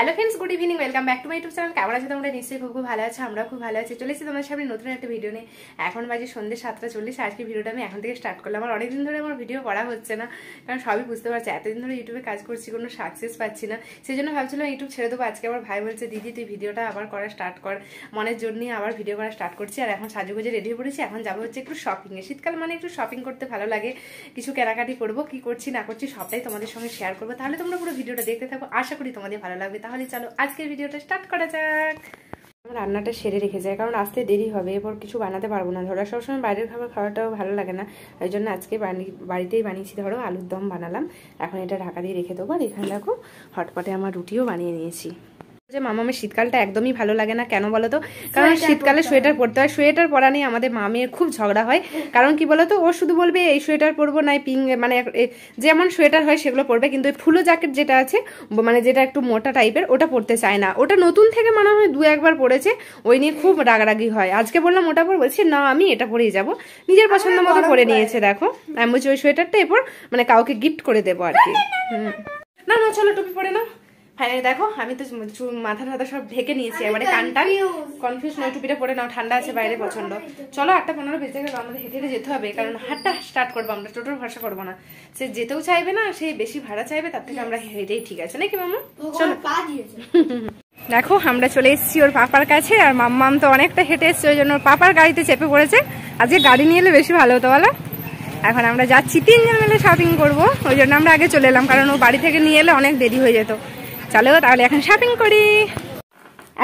Hello friends, good evening, welcome back to my YouTube channel. কেমন আছো তোমরা? নিশ্চয়ই খুব ভালো আছো, আমরা খুব ভালো আছি। চলে এসেছি তোমার সামনে নতুন একটা ভিডিও নিয়ে। এখন বাজে সন্ধ্যে 7:40। আজকে ভিডিওটা আমি এখন থেকে স্টার্ট করলাম। আমার অনেকদিন ধরে আমার ভিডিও করা হচ্ছে না, কারণ সবই বুঝতে পারছি এতদিন ধরে ইউটিউবে কাজ করছি, কোনো সাকসেস পাচ্ছি না। সেই জন্য ভাবছিলাম ইউটিউব ছেড়ে দেবো। আজকে আমার ভাই বলছে, দিদি তুই ভিডিওটা আবার করা স্টার্ট কর, মনের জন্যই আবার ভিডিও করা স্টার্ট করছি। আর এখন সাজুগুজে রেডি হয়ে পড়েছি, এখন যাবো হচ্ছে একটু শপিংয়ে। শীতকাল মানে একটু শপিং করতে ভালো লাগে, কিছু কেনাকাটি করবো, কি করছি না করছি সবটাই তোমাদের সঙ্গে শেয়ার করবো। তাহলে তোমরা পুরো ভিডিওটা দেখতে থাকো, আশা করি তোমাদের ভালো লাগবে। তাহলে চলো আজকের ভিডিওটা স্টার্ট করা যাক। রান্নাটা সেরে রেখে যায়, কারণ আসতে দেরি হবে, এরপর কিছু বানাতে পারবো না। ধরো সবসময় বাইরের খাবার খাওয়াটাও ভালো লাগে না, ওই জন্য আজকে বাড়িতেই বানিয়েছি। ধরো আলুর দম বানালাম, এখন এটা ঢাকা দিয়ে রেখে দেবো। আর এখানে দেখো হটপটে আমার রুটিও বানিয়ে নিয়েছি। যে মামামের শীতকালটা একদমই ভালো লাগে না, কেন বলো তো? কারণ শীতকালে সোয়েটার পরতে হয়। সোয়েটার পরা নিয়ে আমাদের মামের খুব ঝগড়া হয়। কারণ কি বলো তো, ও শুধু বলবে এই সোয়েটার পরবো, নাই পিঙ্ক মানে যেমন সোয়েটার হয় সেগুলো পরবে, কিন্তু ফুলো জ্যাকেট যেটা আছে, মানে যেটা একটু মোটা টাইপের, ওটা পরতে চায় না। ওটা নতুন থেকে মনে হয় 2-1 পরেছে, ওই নিয়ে খুব রাগারাগি হয়। আজকে বললাম ওটা পর, বলছে না আমি এটা পরেই যাবো। নিজের পছন্দ মতো পরে নিয়েছে। দেখো আমি বলছি ওই সোয়েটারটা এরপর মানে কাউকে গিফট করে দেবো আর কি। না না চলো টুপি পরে না। ফাইনালি দেখো আমি তো মাথা টাথা সব ঢেকে নিয়েছি, এবারে কানটা কনফিউজ নয়। টুপিটা পরে নাও, ঠান্ডা আছে বাইরে প্রচন্ড। চলো 8:15 বেজে গেল, আমাদের হেঁটে হেঁটে যেতে হবে, কারণ হাঁটটা স্টার্ট করবো আমরা। টোটোর ভরসা করবো না, সে যেতেও চাইবে না, সেই বেশি ভাড়া চাইবে, তার থেকে আমরা হেঁটেই ঠিক আছে নাকি মামা? চলো দেখো আমরা চলে এসেছি ওর পাপার কাছে। আর মাম্মাম তো অনেকটা হেঁটে এসছে, ওই জন্য ওর পাপার গাড়িতে চেপে পড়েছে। আজকে গাড়ি নিয়ে এলে বেশি ভালো হতো বলো। এখন আমরা যাচ্ছি 3 জন মিলে শপিং করবো, ওই জন্য আমরা আগে চলে এলাম, কারণ ও বাড়ি থেকে নিয়ে এলে অনেক দেরি হয়ে যেত। চলো তাহলে এখন শপিং করি।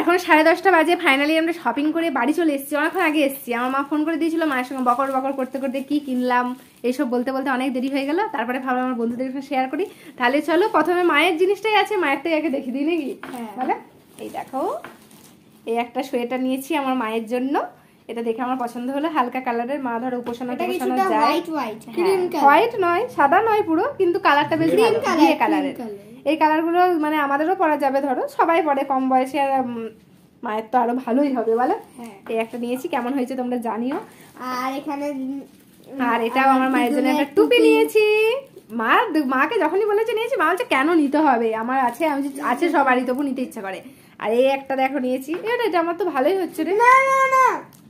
এখন 10:30 বাজে। ফাইনালি আমরা শপিং করে বাড়ি চলে এসেছি, অনেকক্ষণ আগে এসেছি। আমার মা ফোন করে দিয়েছিল, মায়ের সঙ্গে বকর বকর করতে করতে কি কিনলাম এইসব বলতে বলতে অনেক দেরি হয়ে গেল। তারপরে ভাবলাম আমার বন্ধুদের সঙ্গে শেয়ার করি। তাহলে চলো প্রথমে মায়ের জিনিসটাই আছে, মায়েরটাই আগে দেখিয়ে দিই নাকি? বলে এই দেখো, এই একটা সোয়েটার নিয়েছি আমার মায়ের জন্য। এটা দেখে আমার পছন্দ হলো, হালকা কালারের। মা ধরো উপাসনা যায়, হোয়াইট নয়, সাদা নয় পুরো, কিন্তু কালারটা বেশ ভালো, ঘিয়ে কালারের। এই কালারগুলো মানে আমাদেরও পরা যাবে, ধরো সবাই পরে কম বয়সে, আর মায়ের তো আরো ভালোই হবে বলো। এই একটা নিয়েছি, কেমন হয়েছে তোমরা জানিও। আর এখানে আর এটাও আমার মায়ের জন্য একটা টুপি নিয়েছি। মাকে যখনই বলেছে নিয়েছি, মা বলছে কেন নিতে হবে, আমার আছে, আমি আছে সবারই, তবু নিতে ইচ্ছা করে। আর এই একটা দেখো নিয়েছি, এটা আমার তো ভালোই হচ্ছে রে।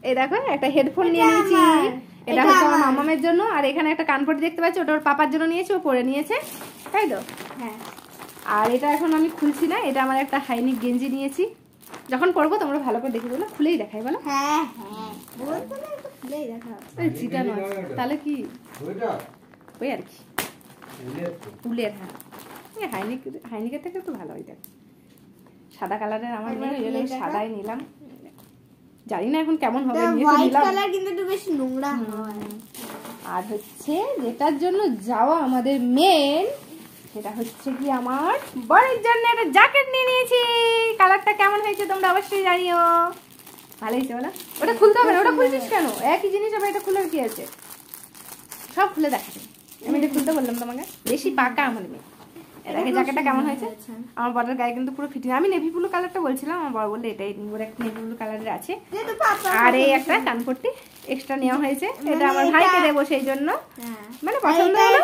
এই দেখো একটা হেডফোন নিয়ে নিয়েছি, এটা হচ্ছে আমার মামামের জন্য। আর এখানে একটা কানপটি দেখতে পাচ্ছি, ওটা ওর পাপার জন্য নিয়েছি, ও পরে নিয়েছে, তাই তো? হ্যাঁ। আর এটা এখন আমি খুলছি না, এটা আমার একটা হাইনিক গেঞ্জি নিয়েছি, যখন পরবো তোমরা ভালো করে দেখে বলো। খুলেই দেখাই বলো। হ্যাঁ হ্যাঁ বলতো না, একটু খুলেই দেখাও। এই চিটা নয় তাহলে কি ওই আর কি উলের। হ্যাঁ এই হাইনিকের থেকে তো ভালো, দেখ সাদা কালারের আমার নেই, সাদাই নিলাম। জানি না এখন কেমন হবে, হোয়াইট কালার কিন্তু একটু বেশি নোংরা হয়। আর হচ্ছে যেটার জন্য যাওয়া আমাদের মেন, সেটা হচ্ছে কি আমার বরের জন্য একটা জ্যাকেট নিয়ে নিয়েছি। কালারটা কেমন হয়েছে তোমরা অবশ্যই জানিও। ভালো হয়েছে বলো। ওটা খুলতে হবে না, ওটা খুলছিস কেন? একই জিনিস হবে, এটা খুলে কি আছে? সব খুলে দেখাবে। আমি এটা খুলতে বললাম তোমাকে, বেশি পাকা আমার মেয়ে। এটাকে জ্যাকেটটা কেমন হয়েছে? আমার বরের গায়ে কিন্তু পুরো ফিটিং। আমি নেভি ব্লু কালারটা বলছিলাম, আমার বর বললে এটাই ওর একটা নেভি ব্লু কালারের আছে। আর এই একটা কানপট্টি এক্সট্রা নেওয়া হয়েছে, এটা আমার ভাইকে দেবো, সেই জন্য মানে পছন্দ হলো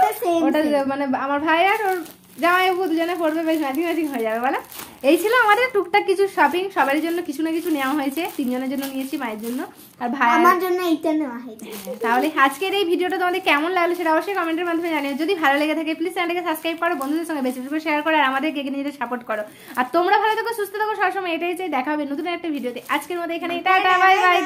ওটা। মানে আমার ভাই আর ওর জামাইবাবু দুজনে পড়বে, বেশ ম্যাচিং ম্যাচিং হয়ে যাবে বলো। এই ছিল আমাদের টুকটাক কিছু শপিং, সবার জন্য কিছু না কিছু নেওয়া হয়েছে। 3 জনের জন্য নিয়েছি, মায়ের জন্য আর ভাই আমার জন্য এইটা নেওয়া হয়েছে। তাহলে আজকের এই ভিডিওটা তোমাদের কেমন লাগলো সেটা অবশ্যই কমেন্টের মাধ্যমে জানিও। যদি ভালো লেগে থাকে প্লিজ চ্যানেলটাকে সাবস্ক্রাইব করো, বন্ধুদের সঙ্গে বেশি বেশি করে শেয়ার করো, আর আমাদেরকে নিজেদের সাপোর্ট করো। আর তোমরা ভালো থাকো, সুস্থ থাকো, সবসময় এটাই চাই। দেখা হবে নতুন একটা ভিডিওতে। আজকের মতো এখানে টাটা, বাই বাই।